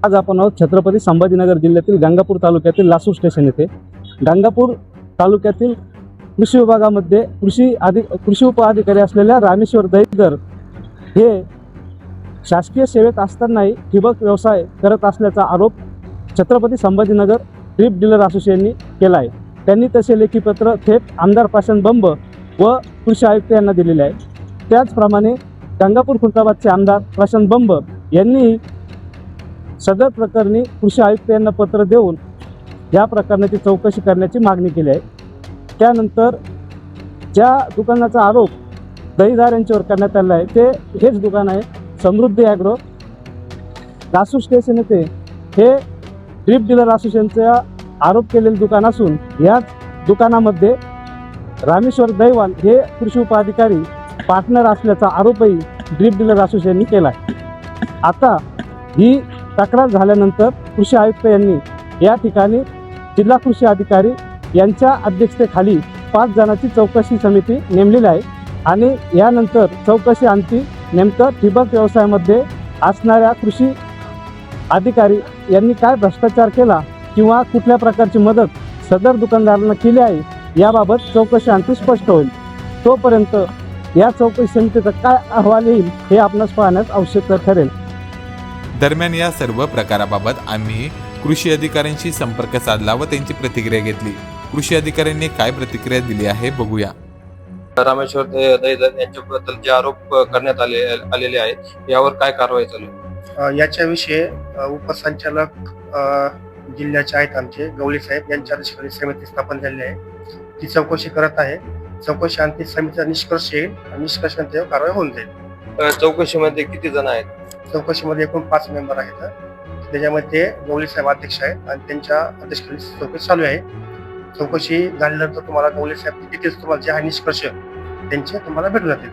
आज आपण आहोत छत्रपती संभाजीनगर जिल्ह्यातील गंगापूर तालुक्यातील लासूर स्टेशन येथे। गंगापूर तालुक्यातील कृषी विभागामध्ये कृषी उपअधिकारी असलेल्या रामेश्वर दैगर हे शासकीय सेवेत असतानाही ठिबक व्यवसाय करत असल्याचा आरोप छत्रपती संभाजीनगर ड्रीप डीलर असोसिएशननी केला आहे। त्यांनी तसे लेखी पत्र थेट आमदार प्रशांत बंब व कृषी आयुक्त यांना दिलेले आहे। त्याचप्रमाणे गंगापूर खुलताबादचे आमदार प्रशांत बंब यांनी सदर प्रकरणी कृषी आयुक्त यांना पत्र देऊन या प्रकरणाची चौकशी करण्याची मागणी केली आहे। त्यानंतर ज्या दुकानाचा आरोप दहीदार यांच्यावर करण्यात आला आहे ते हेच दुकान आहे समृद्धी ॲग्रो लासूर स्टेशन येथे। हे ड्रीप डीलर असोसिएशनचा आरोप केलेले दुकान असून याच दुकानामध्ये रामेश्वर दैवाल हे कृषी उपअधिकारी पार्टनर असल्याचा आरोपही ड्रीप डीलर असोसिएशनने केला आहे। आता ही तक्रार झाल्यानंतर कृषी आयुक्त यांनी या ठिकाणी जिल्हा कृषी अधिकारी यांच्या अध्यक्षतेखाली 5 जणांची चौकशी समिती नेमलेली आहे आणि यानंतर चौकशी अंती नेमकं ठिबक व्यवसायामध्ये असणाऱ्या कृषी अधिकारी यांनी काय भ्रष्टाचार केला किंवा कुठल्या प्रकारची मदत सदर दुकानदारांना केली आहे याबाबत चौकशी अंती स्पष्ट होईल। तोपर्यंत या चौकशी समितीचा काय अहवाल येईल हे आपणास पाहण्यास आवश्यक ठरेल। दरम्यान या सर्व प्रकाराबाबत आम्ही कृषी अधिकाऱ्यांशी संपर्क साधला व त्यांची प्रतिक्रिया घेतली। कृषी अधिकाऱ्यांनी काय प्रतिक्रिया दिली आहे बघूया। रामेश्वर दैदर यांच्याबद्दल जे आरोप करण्यात आलेले आहेत यावर काय कारवाई चालू आहे? याच्याविषयी उपसंचालक जिल्ह्याचे आहेत आमचे गवळी साहेब यांच्या अध्यक्षतेखाली समिती स्थापन झालेली आहे। ती चौकशी करत आहे। चौकशी अंतिम समितीचा निष्कर्ष येईल आणि निष्कर्षानंतर कारवाई होऊन जाईल। चौकशीमध्ये किती जण आहेत? चौकशीमध्ये एकूण 5 मेंबर आहेत। त्याच्यामध्ये गवळी साहेब अध्यक्ष आहेत आणि त्यांच्या अध्यक्षतेखाली चौकशी चालू आहे। चौकशी झाल्यानंतर तुम्हाला गवळी साहेब डिटेल्स तुम्हाला जे आहे निष्कर्ष त्यांचे तुम्हाला भेटून जातील।